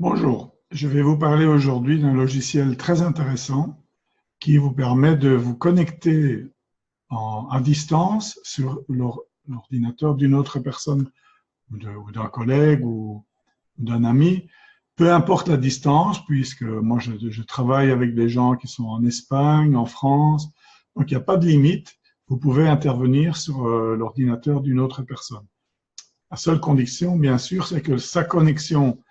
Bonjour, je vais vous parler aujourd'hui d'un logiciel très intéressant qui vous permet de vous connecter à distance sur l'ordinateur d'une autre personne ou d'un collègue ou d'un ami, peu importe la distance, puisque moi je travaille avec des gens qui sont en Espagne, en France, donc il n'y a pas de limite, vous pouvez intervenir sur l'ordinateur d'une autre personne. La seule condition, bien sûr, c'est que sa connexion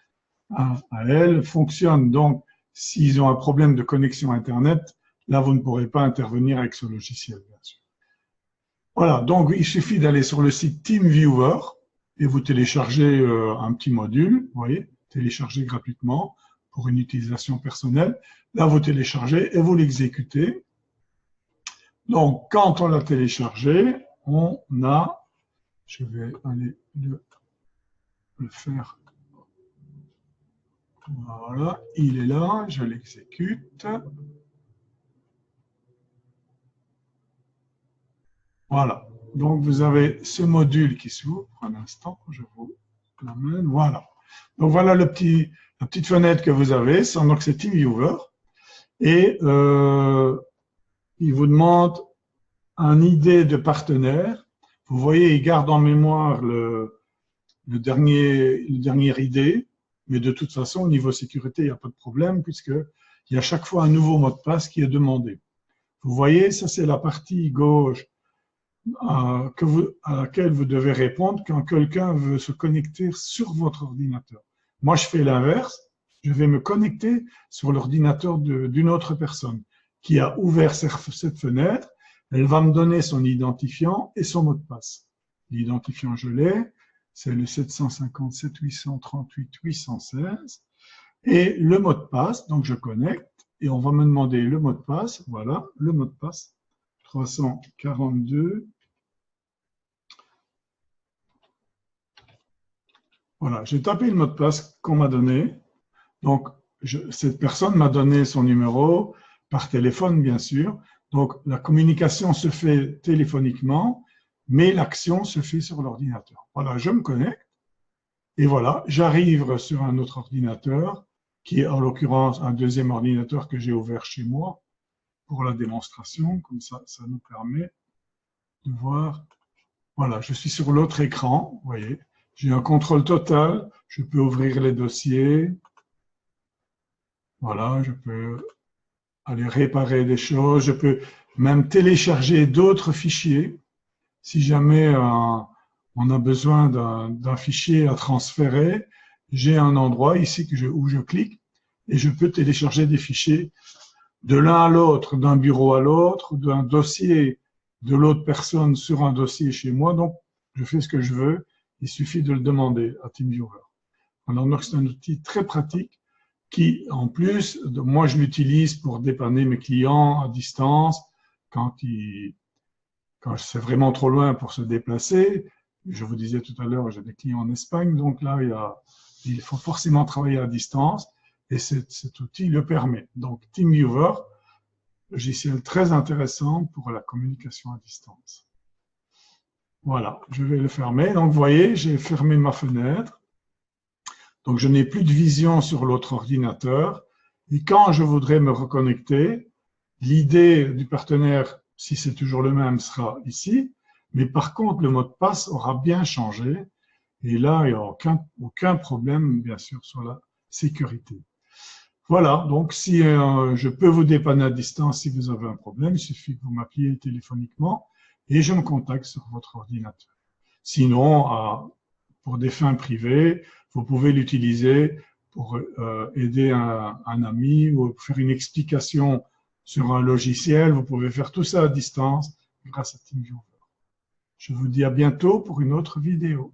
à elle fonctionne. Donc, s'ils ont un problème de connexion Internet, là, vous ne pourrez pas intervenir avec ce logiciel, bien sûr. Voilà, donc il suffit d'aller sur le site TeamViewer et vous téléchargez un petit module, vous voyez, téléchargé gratuitement pour une utilisation personnelle. Là, vous téléchargez et vous l'exécutez. Donc, quand on l'a téléchargé, on a, je vais aller le faire. Voilà, il est là, je l'exécute. Voilà. Donc, vous avez ce module qui s'ouvre. Un instant, je vous l'amène. Voilà. Donc, voilà la petite fenêtre que vous avez. Donc, c'est TeamViewer. Et il vous demande un ID de partenaire. Vous voyez, il garde en mémoire le dernier ID. Mais de toute façon, au niveau sécurité, il n'y a pas de problème puisqu'il y a chaque fois un nouveau mot de passe qui est demandé. Vous voyez, ça, c'est la partie gauche à laquelle vous devez répondre quand quelqu'un veut se connecter sur votre ordinateur. Moi, je fais l'inverse. Je vais me connecter sur l'ordinateur d'une autre personne qui a ouvert cette fenêtre. Elle va me donner son identifiant et son mot de passe. L'identifiant, je l'ai. C'est le 757 838 816. Et le mot de passe, donc je connecte et on va me demander le mot de passe. Voilà, le mot de passe. 342. Voilà, j'ai tapé le mot de passe qu'on m'a donné. Donc, cette personne m'a donné son numéro par téléphone, bien sûr. Donc, la communication se fait téléphoniquement, mais l'action se fait sur l'ordinateur. Voilà, je me connecte et voilà, j'arrive sur un autre ordinateur qui est en l'occurrence un deuxième ordinateur que j'ai ouvert chez moi pour la démonstration. Comme ça nous permet de voir. Voilà, je suis sur l'autre écran, vous voyez. J'ai un contrôle total, je peux ouvrir les dossiers. Voilà, je peux aller réparer des choses, je peux même télécharger d'autres fichiers. Si jamais on a besoin d'un fichier à transférer, j'ai un endroit ici où je clique et je peux télécharger des fichiers de l'un à l'autre, d'un bureau à l'autre, d'un dossier de l'autre personne sur un dossier chez moi. Donc, je fais ce que je veux. Il suffit de le demander à TeamViewer. Alors, c'est un outil très pratique qui, en plus, moi, je l'utilise pour dépanner mes clients à distance quand c'est vraiment trop loin pour se déplacer. Je vous disais tout à l'heure, j'ai des clients en Espagne, donc là, il faut forcément travailler à distance et cet outil le permet. Donc, TeamViewer, logiciel très intéressant pour la communication à distance. Voilà, je vais le fermer. Donc, vous voyez, j'ai fermé ma fenêtre. Donc, je n'ai plus de vision sur l'autre ordinateur. Et quand je voudrais me reconnecter, l'idée du partenaire, si c'est toujours le même, sera ici. Mais par contre, le mot de passe aura bien changé. Et là, il n'y a aucun problème, bien sûr, sur la sécurité. Voilà, donc si je peux vous dépanner à distance si vous avez un problème, il suffit que vous m'appuyez téléphoniquement et je me contacte sur votre ordinateur. Sinon, pour des fins privées, vous pouvez l'utiliser pour aider un ami ou faire une explication sur un logiciel. Vous pouvez faire tout ça à distance grâce à TeamViewer. Je vous dis à bientôt pour une autre vidéo.